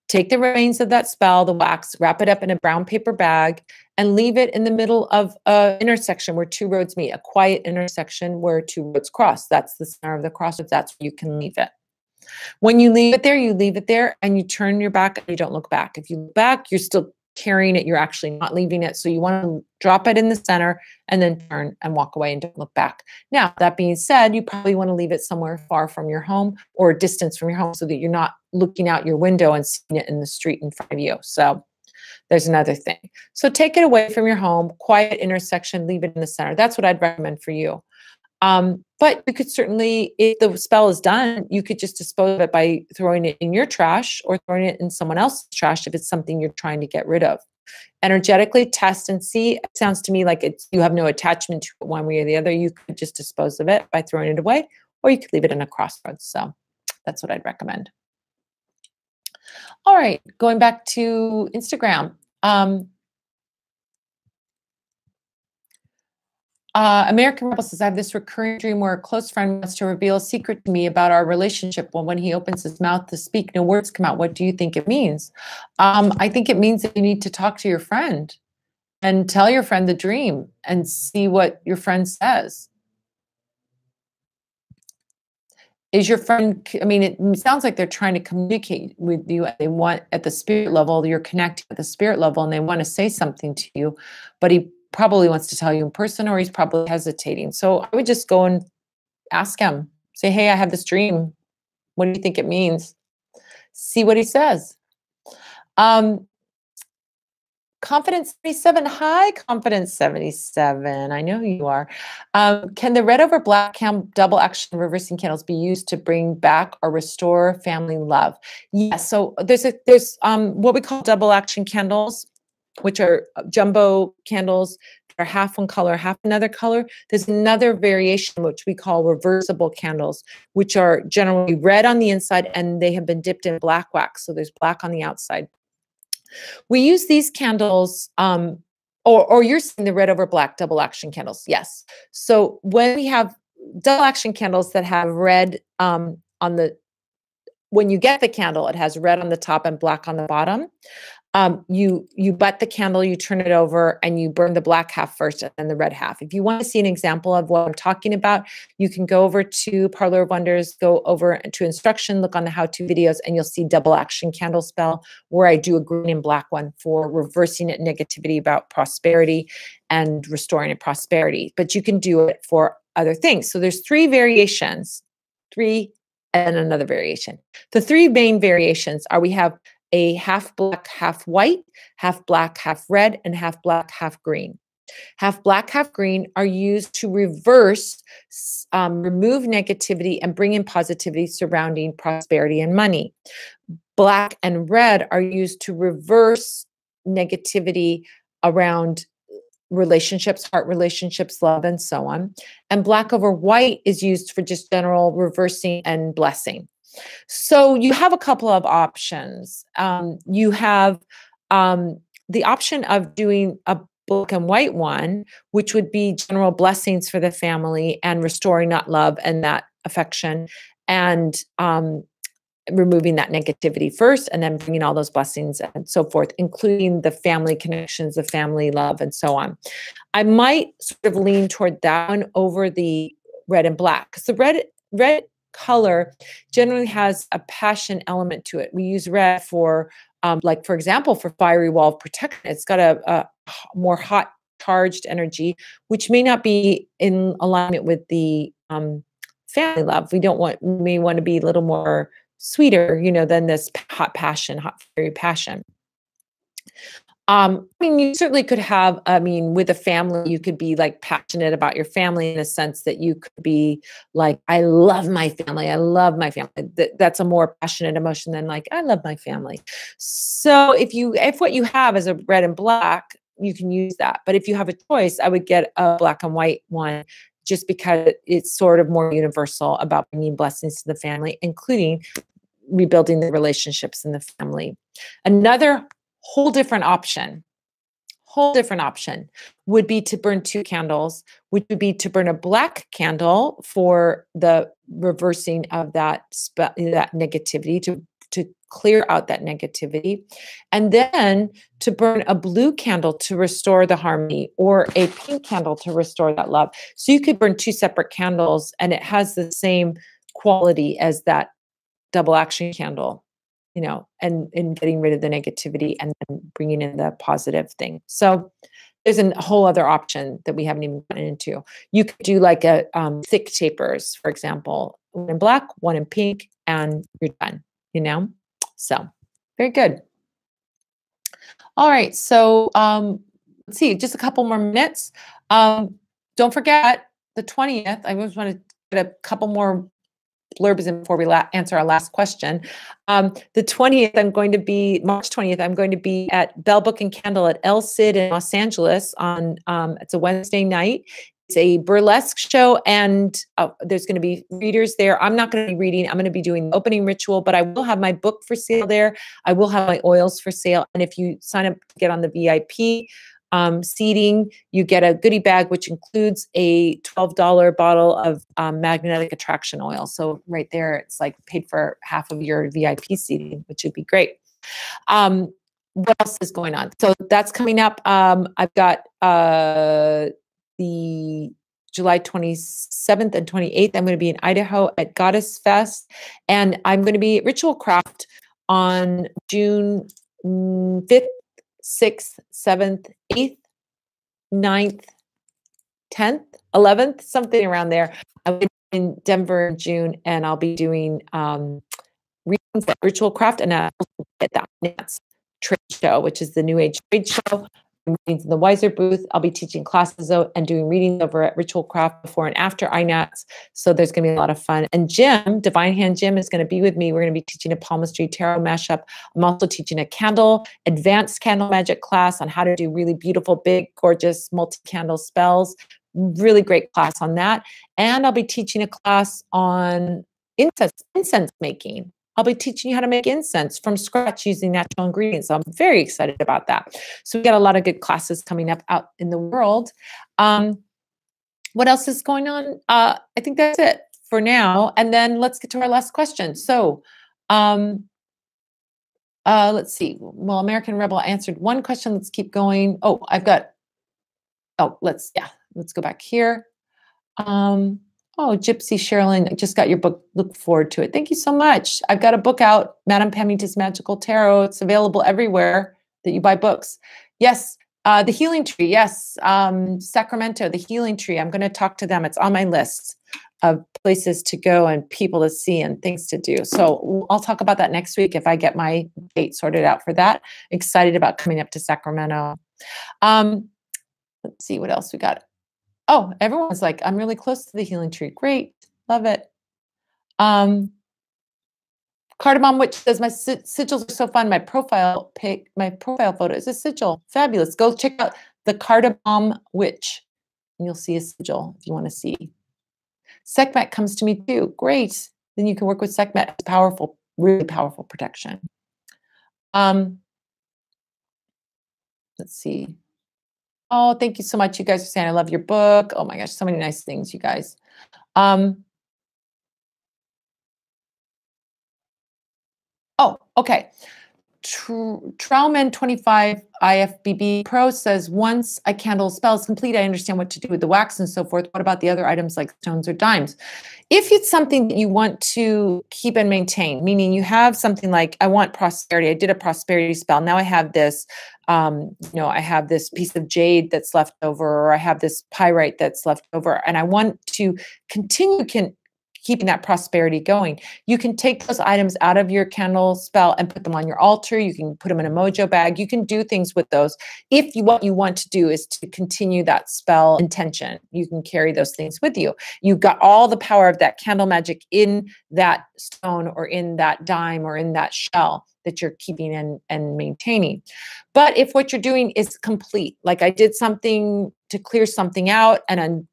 Take the remains of that spell, the wax, wrap it up in a brown paper bag, and leave it in the middle of an intersection where two roads meet, a quiet intersection where two roads cross. That's the center of the crossroads. That's where you can leave it. When you leave it there and you turn your back and you don't look back. If you look back, you're still carrying it. You're actually not leaving it. So you want to drop it in the center and then turn and walk away and don't look back. Now, that being said, you probably want to leave it somewhere far from your home or a distance from your home so that you're not looking out your window and seeing it in the street in front of you. So there's another thing. So take it away from your home, quiet intersection, leave it in the center. That's what I'd recommend for you. But you could certainly, if the spell is done, you could just dispose of it by throwing it in your trash or throwing it in someone else's trash if it's something you're trying to get rid of. Energetically test and see. It sounds to me like you have no attachment to it one way or the other. You could just dispose of it by throwing it away, or you could leave it in a crossroads. So that's what I'd recommend. All right, going back to Instagram. American Rebel says, I have this recurring dream where a close friend wants to reveal a secret to me about our relationship. Well, when he opens his mouth to speak, no words come out. What do you think it means? I think it means that you need to talk to your friend and tell your friend the dream and see what your friend says. Is your friend, I mean, it sounds like they're trying to communicate with you. They want at the spirit level, you're connecting at the spirit level and they want to say something to you, but he probably wants to tell you in person or he's probably hesitating. So I would just go and ask him, say, hey, I have this dream. What do you think it means? See what he says. Confidence 77. Hi, Confidence 77. I know who you are. Can the red over black double action reversing candles be used to bring back or restore family love? Yes. So there's what we call double action candles, which are jumbo candles that are half one color, half another color. There's another variation, which we call reversible candles, which are generally red on the inside and they have been dipped in black wax. So there's black on the outside. We use these candles, or you're seeing the red over black double action candles. Yes. So when we have double action candles that have red when you get the candle, it has red on the top and black on the bottom. You butt the candle, you turn it over, and you burn the black half first and then the red half. If you want to see an example of what I'm talking about, you can go over to Parlor of Wonders, go over to instruction, look on the how-to videos, and you'll see double action candle spell, where I do a green and black one for reversing it negativity about prosperity and restoring it prosperity. But you can do it for other things. So there's 3 variations, 3 and another variation. The 3 main variations are we have a half black, half white, half black, half red, and half black, half green. Half black, half green are used to reverse, remove negativity and bring in positivity surrounding prosperity and money. Black and red are used to reverse negativity around relationships, heart relationships, love, and so on. And black over white is used for just general reversing and blessing. So you have a couple of options. You have the option of doing a black and white one, which would be general blessings for the family and restoring that love and that affection and removing that negativity first and then bringing all those blessings and so forth, including the family connections, the family love, and so on. I might sort of lean toward that one over the red and black because the red color generally has a passion element to it. We use red for, like, for example, for fiery wall of protection. It's got a more hot charged energy, which may not be in alignment with the family love. We may want to be a little more sweeter, than this hot passion, hot fiery passion. I mean, you certainly could have, with a family, you could be like passionate about your family in a sense that you could be like, I love my family. I love my family. That's a more passionate emotion than like, I love my family. So if what you have is a red and black, you can use that. But if you have a choice, I would get a black and white one just because it's sort of more universal about bringing blessings to the family, including rebuilding the relationships in the family. Another whole different option would be to burn 2 candles, which would be to burn a black candle for the reversing of that negativity, to clear out that negativity, and then to burn a blue candle to restore the harmony, or a pink candle to restore that love. So you could burn 2 separate candles and it has the same quality as that double action candle, and getting rid of the negativity and then bringing in the positive thing. So there's a whole other option that we haven't even gotten into. You could do like a thick tapers, for example, one in black, one in pink, and you're done, So very good. All right. So let's see, just a couple more minutes. Don't forget the 20th. I just want to get a couple more blurbs in before we answer our last question. The 20th, I'm going to be, March 20th, I'm going to be at Bell Book and Candle at El Cid in Los Angeles on, it's a Wednesday night. It's a burlesque show, and there's going to be readers there. I'm not going to be reading. I'm going to be doing the opening ritual, but I will have my book for sale there. I will have my oils for sale. And if you sign up to get on the VIP seating, you get a goodie bag, which includes a $12 bottle of magnetic attraction oil. So right there, it's like paid for half of your VIP seating, which would be great. What else is going on? So that's coming up. I've got the July 27th and 28th. I'm going to be in Idaho at Goddess Fest, and I'm going to be at Ritual Craft on June 5th, 6th, 7th, 8th, 9th, 10th, 11th, something around there. I'm in Denver in June, and I'll be doing readings at Ritual Craft and at that Nance trade show, which is the New Age trade show. Readings in the Wiser booth. I'll be teaching classes and doing readings over at Ritual Craft before and after INATS. So there's going to be a lot of fun. And Jim, Divine Hand Jim, is going to be with me. We're going to be teaching a palmistry tarot mashup. I'm also teaching a advanced candle magic class on how to do really beautiful, big, gorgeous multi-candle spells. Really great class on that. And I'll be teaching a class on incense making. I'll be teaching you how to make incense from scratch using natural ingredients. So I'm very excited about that. So we got a lot of good classes coming up out in the world. What else is going on? I think that's it for now. And then let's get to our last question. So let's see. Well, American Rebel answered one question. Let's keep going. Let's go back here. Oh, Gypsy Sherilyn, I just got your book. Look forward to it. Thank you so much. I've got a book out, Madame Pamita's Magical Tarot. It's available everywhere that you buy books. Yes, the Healing Tree. Yes, Sacramento, the Healing Tree. I'm going to talk to them. It's on my list of places to go and people to see and things to do. So I'll talk about that next week if I get my date sorted out for that. Excited about coming up to Sacramento. Let's see what else we got. Oh, everyone's like, I'm really close to the Healing Tree. Great. Love it. Cardamom Witch says, my sigils are so fun. My profile photo is a sigil. Fabulous. Go check out the Cardamom Witch and you'll see a sigil if you want to see. Sekhmet comes to me too. Great. Then you can work with Sekhmet. It's powerful, really powerful protection. Let's see. Oh, thank you so much. You guys are saying I love your book. Oh my gosh, so many nice things, you guys. Oh, okay. Trowman25 IFBB Pro says, once a candle spell is complete, I understand what to do with the wax and so forth. What about the other items like stones or dimes? If it's something that you want to keep and maintain, meaning you have something like, I want prosperity. I did a prosperity spell. Now I have this, I have this piece of jade that's left over, or I have this pyrite that's left over, and I want to continue keeping that prosperity going. You can take those items out of your candle spell and put them on your altar. You can put them in a mojo bag. You can do things with those. If what you want to do is to continue that spell intention, you can carry those things with you. You've got all the power of that candle magic in that stone or in that dime or in that shell that you're keeping and maintaining. But if what you're doing is complete, like I did something to clear something out and I'm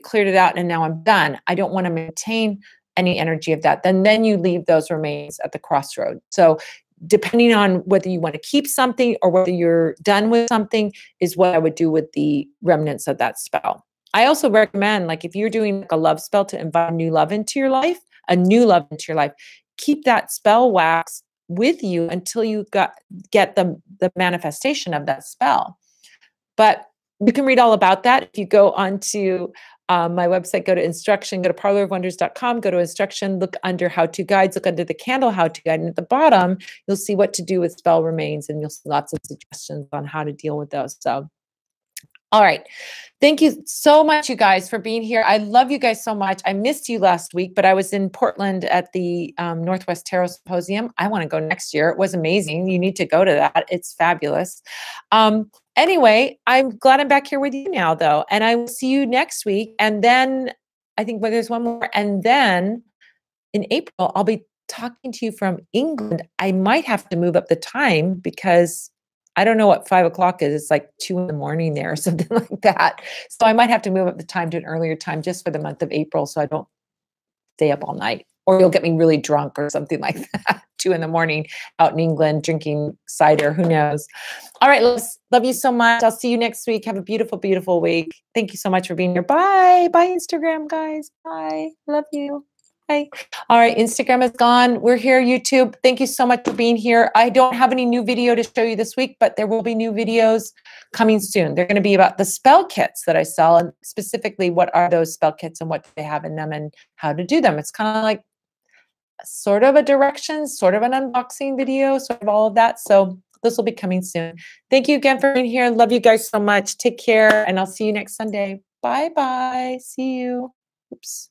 cleared it out and now I'm done, I don't want to maintain any energy of that, then you leave those remains at the crossroad. So depending on whether you want to keep something or whether you're done with something is what I would do with the remnants of that spell. I also recommend, like if you're doing like a love spell to invite new love into your life, keep that spell wax with you until you get the manifestation of that spell. But you can read all about that if you go onto my website, go to instruction, go to parlorofwonders.com, go to instruction, look under how-to guides, look under the candle how-to guide, and at the bottom, you'll see what to do with spell remains, and you'll see lots of suggestions on how to deal with those. So All right. Thank you so much, you guys, for being here. I love you guys so much. I missed you last week, but I was in Portland at the Northwest Tarot Symposium. I want to go next year. It was amazing. You need to go to that. It's fabulous. Anyway, I'm glad I'm back here with you now, though. And I will see you next week. And then I think there's one more. And then in April, I'll be talking to you from England. I might have to move up the time because I don't know what 5 o'clock is. It's like 2 in the morning there or something like that. So I might have to move up the time to an earlier time just for the month of April so I don't stay up all night. Or you'll get me really drunk or something like that. 2 in the morning out in England drinking cider. Who knows? All right, loves. Love you so much. I'll see you next week. Have a beautiful, beautiful week. Thank you so much for being here. Bye. Bye, Instagram, guys. Bye. Love you. Bye. All right, Instagram is gone. We're here, YouTube. Thank you so much for being here. I don't have any new video to show you this week, but there will be new videos coming soon. They're going to be about the spell kits that I sell, and specifically what are those spell kits and what they have in them and how to do them. It's kind of like sort of a direction, sort of an unboxing video, sort of all of that. So this will be coming soon. Thank you again for being here. Love you guys so much. Take care, and I'll see you next Sunday. Bye-bye. See you. Oops.